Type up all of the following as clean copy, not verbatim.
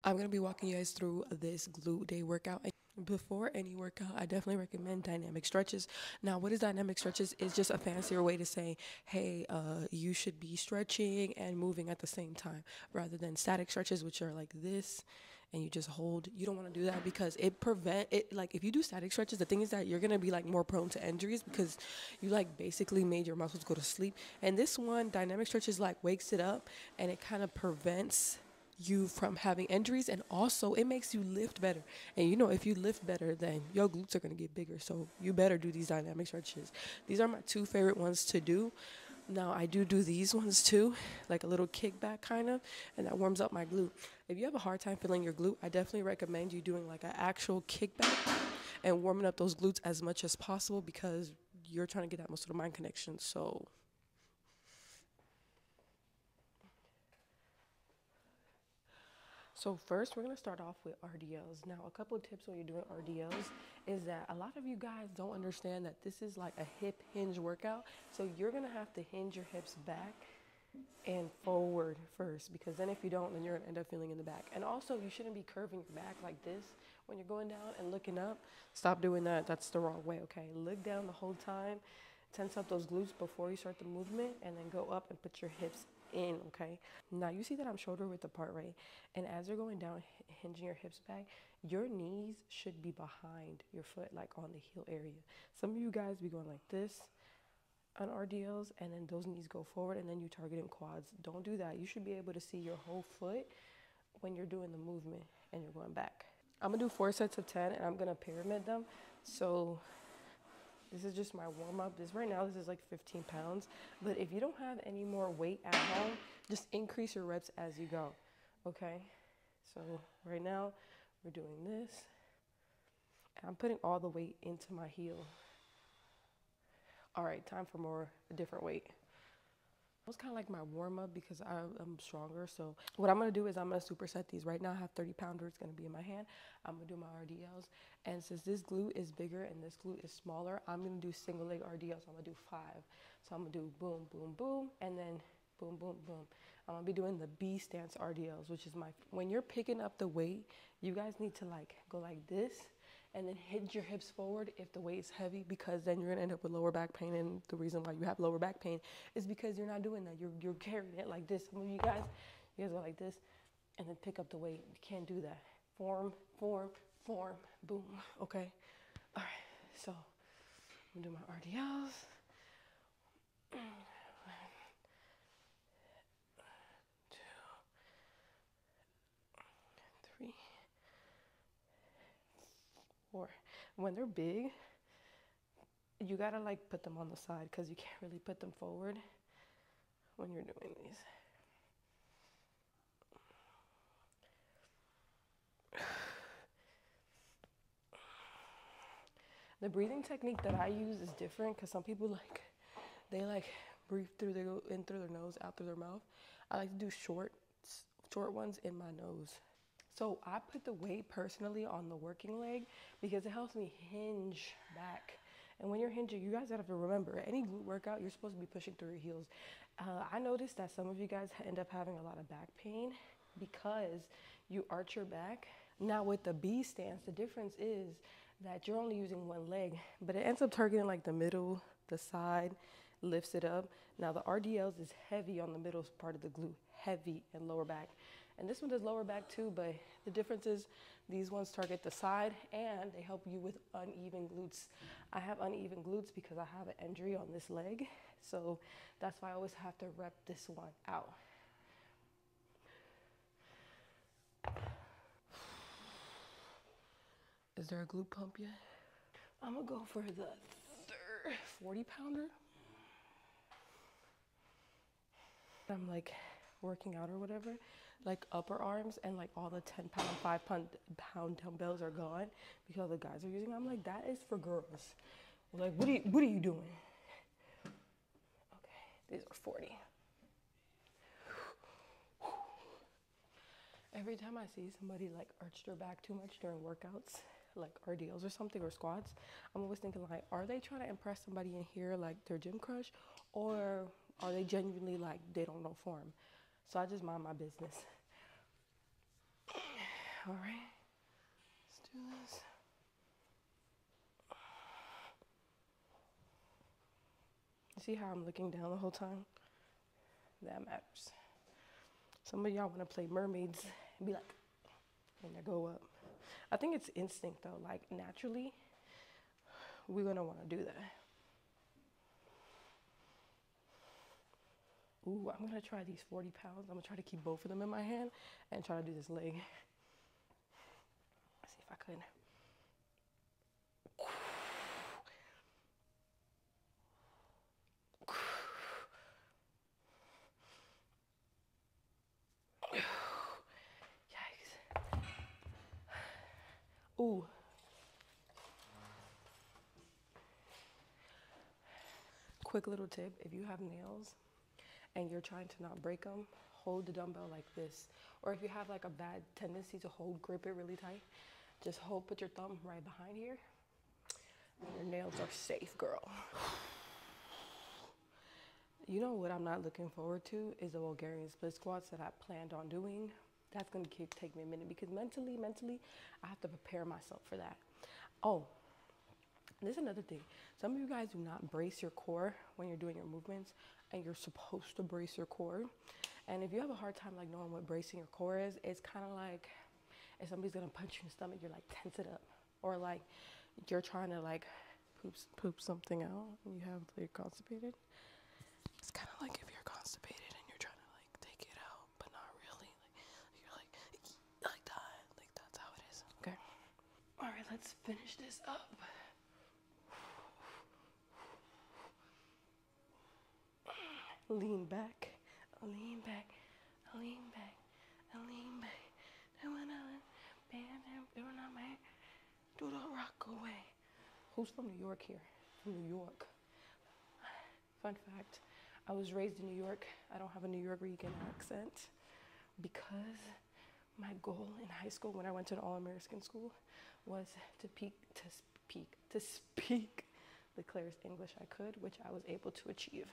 I'm going to be walking you guys through this glute day workout. Before any workout, I definitely recommend dynamic stretches. Now, what is dynamic stretches? Is just a fancier way to say, hey, you should be stretching and moving at the same time, rather than static stretches, which are like this, and you just hold. You don't want to do that because like if you do static stretches, the thing is that you're gonna be like more prone to injuries because you like basically made your muscles go to sleep. And this one, dynamic stretches, like wakes it up and it kind of prevents you from having injuries, and also it makes you lift better. And you know, if you lift better, then your glutes are going to get bigger, so you better do these dynamic stretches. These are my two favorite ones to do. Now I do these ones too, like a little kickback kind of, and that warms up my glute. If you have a hard time feeling your glute, I definitely recommend you doing like an actual kickback and warming up those glutes as much as possible because you're trying to get that muscle to mind connection. So first, we're going to start off with RDLs. Now, a couple of tips when you're doing RDLs is that a lot of you guys don't understand that this is like a hip hinge workout. So you're going to have to hinge your hips back and forward first, because then if you don't, then you're going to end up feeling in the back. And also, you shouldn't be curving your back like this when you're going down and looking up. Stop doing that. That's the wrong way, okay? Look down the whole time. Tense up those glutes before you start the movement, and then go up and put your hips in, okay? Now you see that I'm shoulder width apart, right? And as you're going down, hinging your hips back, your knees should be behind your foot, like on the heel area. Some of you guys be going like this on RDLs, and then those knees go forward, and then you target in quads. Don't do that. You should be able to see your whole foot when you're doing the movement and you're going back. I'm gonna do 4 sets of 10, and I'm gonna pyramid them. So this is just my warm-up. Right now, this is like 15 pounds. But if you don't have any more weight at home, just increase your reps as you go, okay? So right now, we're doing this. And I'm putting all the weight into my heel. All right, time for a different weight. It was kind of like my warm-up because I'm stronger. So what I'm going to do is I'm going to superset these. Right now I have 30 pounders going to be in my hand. I'm going to do my RDLs. And since this glute is bigger and this glute is smaller, I'm going to do single leg RDLs. I'm going to do 5. So I'm going to do boom, boom, boom, and then boom, boom, boom. I'm going to be doing the B stance RDLs, which is when you're picking up the weight, you guys need to like go like this and then hinge your hips forward if the weight is heavy, because then you're gonna end up with lower back pain. And the reason why you have lower back pain is because you're not doing that. You're carrying it like this. Some of you guys go like this and then pick up the weight. You can't do that. Form, form, form, boom. Okay. All right. So I'm gonna do my RDLs. 1, 2, 3, 4. When they're big, you gotta like put them on the side because you can't really put them forward when you're doing these. The breathing technique that I use is different because some people they breathe through in through their nose, out through their mouth. I like to do short ones in my nose. So I put the weight personally on the working leg because it helps me hinge back. And when you're hinging, you guys have to remember, any glute workout, you're supposed to be pushing through your heels. I noticed that some of you guys end up having a lot of back pain because you arch your back. Now with the B stance, the difference is that you're only using one leg, but it ends up targeting like the middle, the side, lifts it up. Now the RDLs is heavy on the middle part of the glute, heavy and lower back. And this one does lower back too, but the difference is these ones target the side and they help you with uneven glutes. I have uneven glutes because I have an injury on this leg. So that's why I always have to rep this one out. Is there a glute pump yet? I'm gonna go for the 40 pounder. I'm like working out or whatever, like upper arms, and like all the 10-pound, 5-pound dumbbells are gone because the guys are using. I'm like, that is for girls. Like, what are you doing? Okay, these are 40. Every time I see somebody like arch their back too much during workouts, like RDLs or something, or squats, I'm always thinking like, are they trying to impress somebody in here, like their gym crush, or are they genuinely like they don't know form? So I just mind my business. All right, let's do this. You see how I'm looking down the whole time? That matters. Some of y'all want to play mermaids and be like, and they go up. I think it's instinct though, like naturally, we're gonna want to do that. Ooh, I'm gonna try these 40 pounds. I'm gonna try to keep both of them in my hand and try to do this leg. Let's see if I could. Yikes. Ooh. Quick little tip, if you have nails and you're trying to not break them, hold the dumbbell like this. Or if you have like a bad tendency to grip it really tight, just put your thumb right behind here. And your nails are safe, girl. You know what I'm not looking forward to is the Bulgarian split squats that I planned on doing. That's gonna take me a minute because mentally, I have to prepare myself for that. Oh, this is another thing. Some of you guys do not brace your core when you're doing your movements, and you're supposed to brace your core. And if you have a hard time like knowing what bracing your core is, it's kind of like if somebody's gonna punch you in the stomach, you're like tense it up, or like you're trying to like poop something out and you have like constipated. It's kind of like if you're constipated and you're trying to like take it out, but not really. Like you're like that. Like that's how it is. Okay. All right, let's finish this up. Lean back, lean back, lean back, lean back. Do the rock away. Who's from New York here? From New York. Fun fact, I was raised in New York. I don't have a New York accent because my goal in high school when I went to an all-American school was to speak the clearest English I could, which I was able to achieve.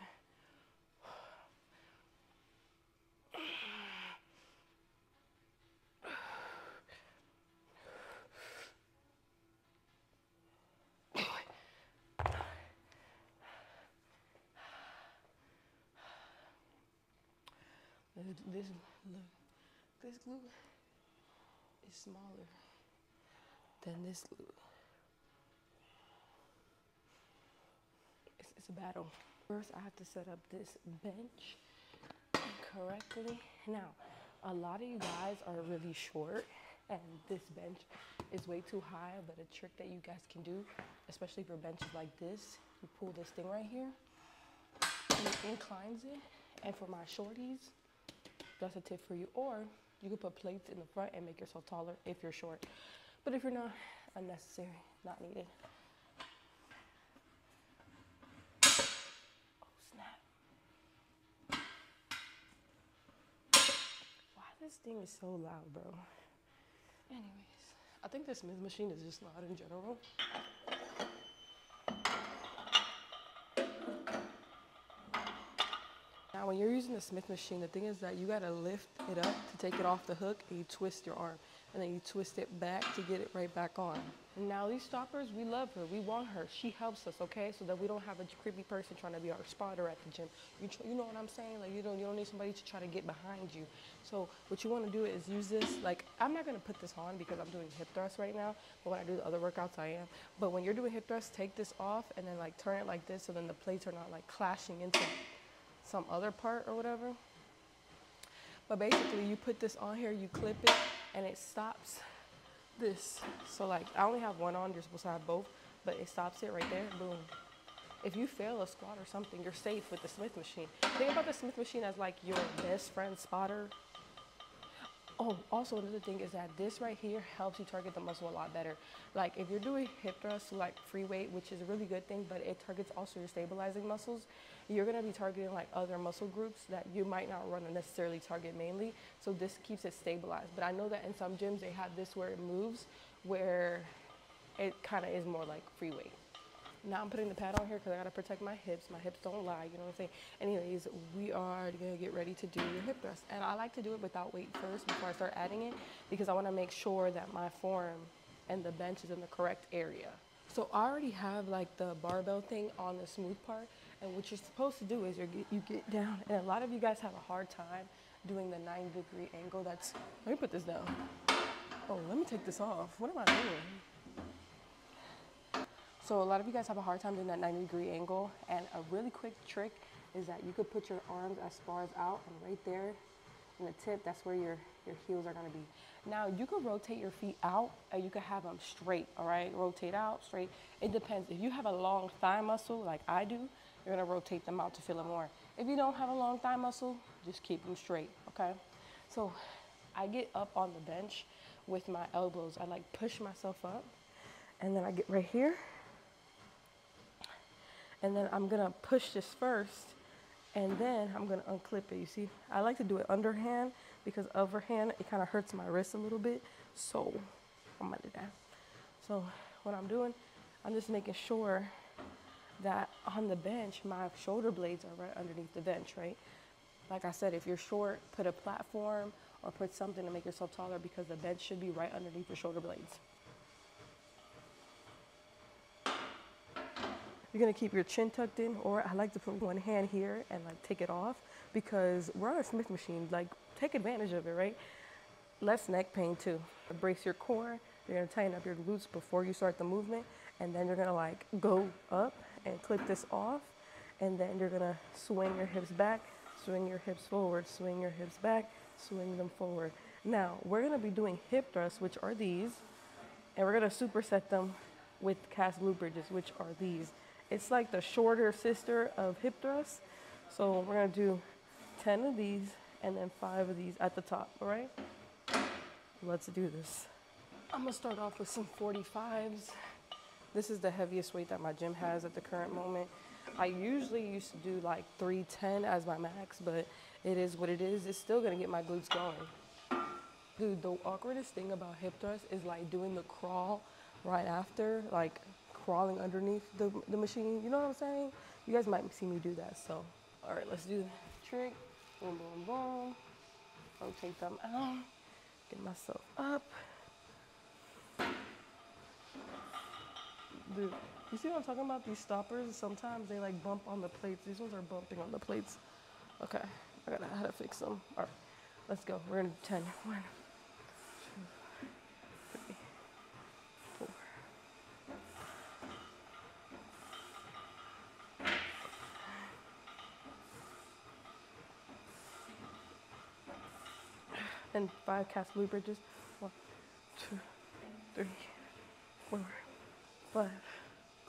This glute is smaller than this glute. It's a battle. First, I have to set up this bench correctly. Now, a lot of you guys are really short, and this bench is way too high, but a trick that you guys can do, especially for benches like this, you pull this thing right here, and it inclines it. And for my shorties, that's a tip for you. Or you could put plates in the front and make yourself taller if you're short. But if you're not, unnecessary, not needed. Oh, snap. Why this thing is so loud, bro? Anyways, I think this Smith machine is just loud in general. Now, when you're using the Smith machine, the thing is that you gotta lift it up to take it off the hook, and you twist your arm, and then you twist it back to get it right back on. Now, these stoppers, we love her, we want her. She helps us, okay? So that we don't have a creepy person trying to be our spotter at the gym. You know what I'm saying? Like, you don't need somebody to try to get behind you. So what you wanna do is use this, like, I'm not gonna put this on because I'm doing hip thrusts right now, but when I do the other workouts, I am. But when you're doing hip thrusts, take this off and then like turn it like this so then the plates are not like clashing into some other part or whatever. But basically you put this on here, you clip it, and it stops this. So like I only have one on, you're supposed to have both, but it stops it right there, boom. If you fail a squat or something, you're safe with the Smith machine. Think about the Smith machine as like your best friend spotter. Oh, also another thing is that this right here helps you target the muscle a lot better. Like if you're doing hip thrusts, like free weight, which is a really good thing, but it targets also your stabilizing muscles, you're gonna be targeting like other muscle groups that you might not want to necessarily target mainly. So this keeps it stabilized. But I know that in some gyms they have this where it moves, where it kind of is more like free weight. Now I'm putting the pad on here because I gotta protect my hips. My hips don't lie, you know what I'm saying? Anyways, we are gonna get ready to do your hip thrust. And I like to do it without weight first before I start adding it because I wanna make sure that my form and the bench is in the correct area. So I already have like the barbell thing on the smooth part. And what you're supposed to do is you get down, and a lot of you guys have a hard time doing the 90-degree angle. Let me put this down. Oh, let me take this off. What am I doing? So a lot of you guys have a hard time doing that 90-degree angle, and a really quick trick is that you could put your arms as far as out, and right there in the tip, that's where your heels are gonna be. Now you could rotate your feet out, and you could have them straight, all right? Rotate out, straight. It depends. If you have a long thigh muscle like I do, you're gonna rotate them out to feel it more. If you don't have a long thigh muscle, just keep them straight, okay? So I get up on the bench with my elbows. I like push myself up, and then I get right here, and then I'm gonna push this first, and then I'm gonna unclip it. You see, I like to do it underhand because overhand, it kind of hurts my wrist a little bit. So I'm gonna do that. So what I'm doing, I'm just making sure that on the bench, my shoulder blades are right underneath the bench, right? Like I said, if you're short, put a platform or put something to make yourself taller because the bench should be right underneath your shoulder blades. You're gonna keep your chin tucked in, or I like to put one hand here and like take it off because we're on a Smith machine, like take advantage of it, right? Less neck pain too. Brace your core, you're gonna tighten up your glutes before you start the movement, and then you're gonna like go up and clip this off, and then you're gonna swing your hips back, swing your hips forward, swing your hips back, swing them forward. Now, we're gonna be doing hip thrusts, which are these, and we're gonna superset them with calf glute bridges, which are these. It's like the shorter sister of hip thrusts. So we're gonna do 10 of these and then 5 of these at the top, all right? Let's do this. I'm gonna start off with some 45s. This is the heaviest weight that my gym has at the current moment. I usually used to do like 310 as my max, but it is what it is. It's still gonna get my glutes going. Dude, the awkwardest thing about hip thrusts is like doing the crawl right after, like crawling underneath the machine. You know what I'm saying? You guys might see me do that, so. All right, let's do the trick. Boom, boom, boom. Rotate them out. Get myself up. Dude, you see what I'm talking about? These stoppers, sometimes they like bump on the plates. These ones are bumping on the plates. Okay, I gotta how to fix them. All right, let's go. We're gonna do 10. 1, 2, 3, 4. And 5 calf glute bridges. 1, 2, 3, 4, 5.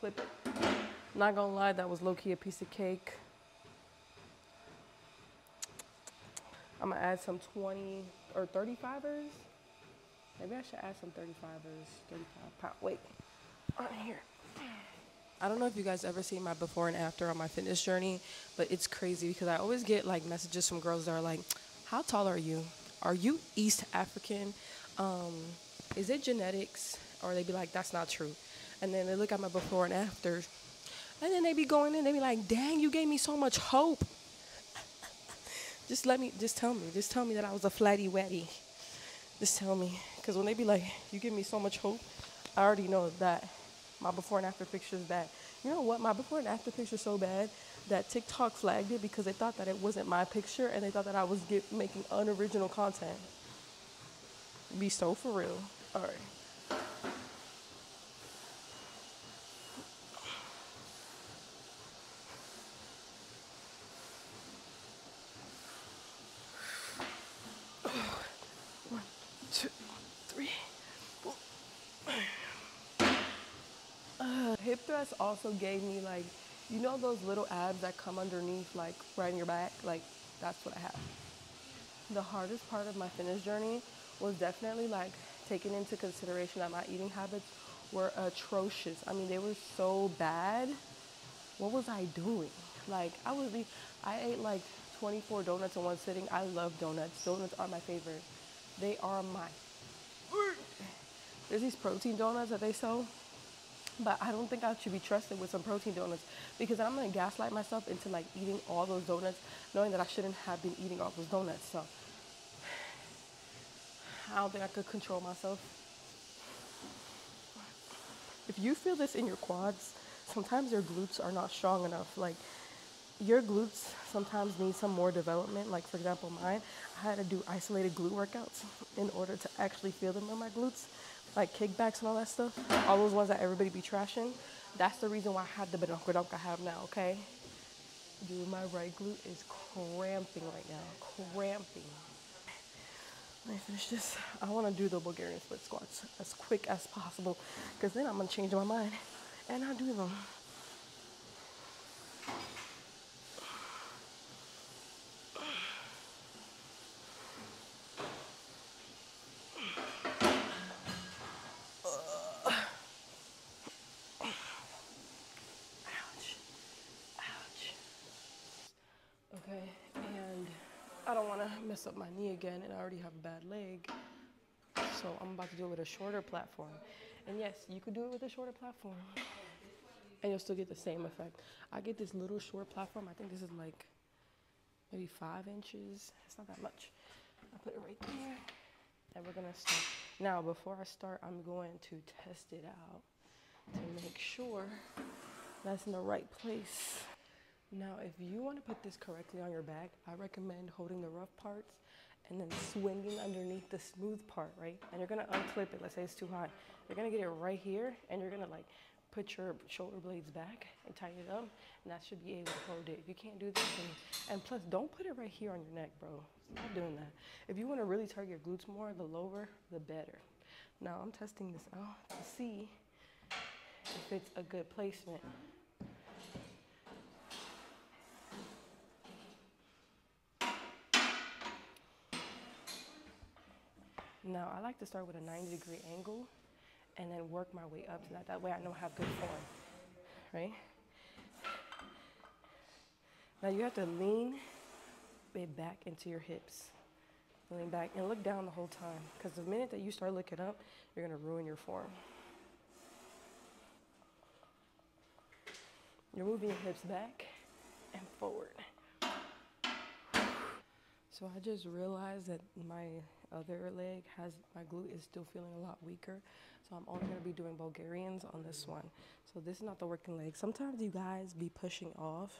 Clip it. Not gonna lie, that was low-key a piece of cake. I'm gonna add some 20 or 35ers. Maybe I should add some 35ers, 35-pound weight on here. I don't know if you guys ever seen my before and after on my fitness journey, but it's crazy because I always get like messages from girls that are like, how tall are you? Are you East African? Is it genetics? Or they be like, that's not true. And then they look at my before and afters, and then they be going in, they be like, dang, you gave me so much hope. Just tell me that I was a flatty watty. Just tell me, because when they be like, you give me so much hope, I already know that my before and after picture is bad. You know what, my before and after picture is so bad that TikTok flagged it because they thought that it wasn't my picture and they thought that I was making unoriginal content. Be so for real. All right. Hip thrust also gave me like, you know those little abs that come underneath, like right in your back? Like, that's what I have. The hardest part of my fitness journey was definitely like taking into consideration that my eating habits were atrocious. I mean, they were so bad. What was I doing? Like, I ate like 24 donuts in one sitting. I love donuts. Donuts are my favorite. They are my, there's these protein donuts that they sell. But I don't think I should be trusted with some protein donuts because I'm gonna gaslight myself into like eating all those donuts, knowing that I shouldn't have been eating all those donuts. So I don't think I could control myself. If you feel this in your quads, sometimes your glutes are not strong enough. Like your glutes sometimes need some more development. Like for example, mine, I had to do isolated glute workouts in order to actually feel them in my glutes, like kickbacks and all that stuff. All those ones that everybody be trashing. That's the reason why I had the badonkadonk I have now, okay? Dude, my right glute is cramping right now, cramping. Let me finish this. I want to do the Bulgarian split squats as quick as possible because then I'm going to change my mind and not do them. Ouch. Ouch. Okay, and I don't want to mess up my knee again, and I already have a bad leg. So I'm about to do it with a shorter platform. And yes, you could do it with a shorter platform and you'll still get the same effect. I get this little short platform. I think this is like maybe 5 inches. It's not that much. I put it right there and we're gonna start. Now, before I start, I'm going to test it out to make sure that's in the right place. Now, if you want to put this correctly on your back, I recommend holding the rough parts and then swinging underneath the smooth part, right? And you're gonna unclip it, let's say it's too high. You're gonna get it right here and you're gonna like put your shoulder blades back and tighten it up, and that should be able to hold it. If you can't do this, and plus don't put it right here on your neck, bro. Stop doing that. If you wanna really target your glutes more, the lower, the better. Now I'm testing this out to see if it's a good placement. Now, I like to start with a 90-degree angle and then work my way up to that. That way I know I have good form, right? Now you have to lean it back into your hips. Lean back and look down the whole time, because the minute that you start looking up, you're gonna ruin your form. You're moving your hips back and forward. So I just realized that my other leg my glute is still feeling a lot weaker. So I'm only gonna be doing Bulgarians on this one. So this is not the working leg. Sometimes you guys be pushing off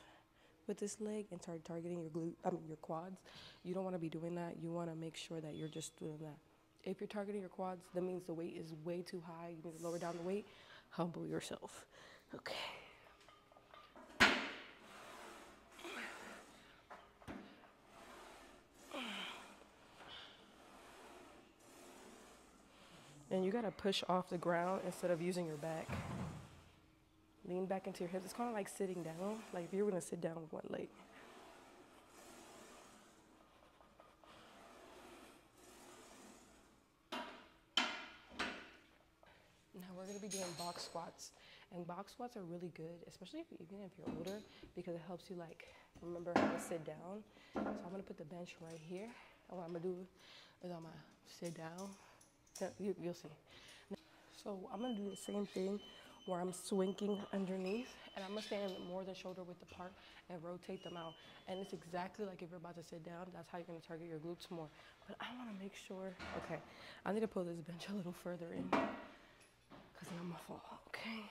with this leg and start targeting your quads. You don't wanna be doing that. You wanna make sure that you're just doing that. If you're targeting your quads, that means the weight is way too high. You need to lower down the weight. Humble yourself. Okay. And you gotta push off the ground instead of using your back. Lean back into your hips. It's kind of like sitting down, like if you were gonna sit down with one leg. Now we're gonna be doing box squats. And box squats are really good, especially even if you're older, because it helps you like remember how to sit down. So I'm gonna put the bench right here. And what I'm gonna do is I'm gonna sit down. You'll see. So I'm gonna do the same thing where I'm swinging underneath, and I'm gonna stand more than shoulder width apart and rotate them out. And it's exactly like if you're about to sit down, that's how you're gonna target your glutes more. But I wanna make sure, okay, I need to pull this bench a little further in because then I'm gonna fall, okay?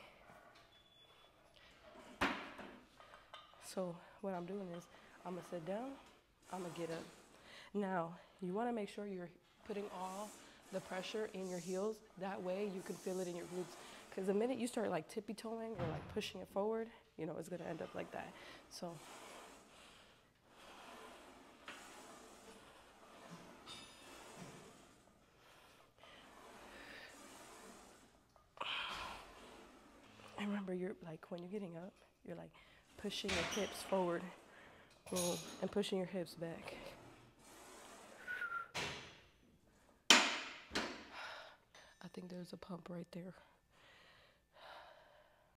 So what I'm doing is I'm gonna sit down, I'm gonna get up. Now, you wanna make sure you're putting all the pressure in your heels. That way you can feel it in your glutes. Because the minute you start like tippy-toeing or like pushing it forward, you know, it's gonna end up like that. So and remember, you're like, when you're getting up, you're like pushing your hips forward, boom, and pushing your hips back. I think there's a pump right there.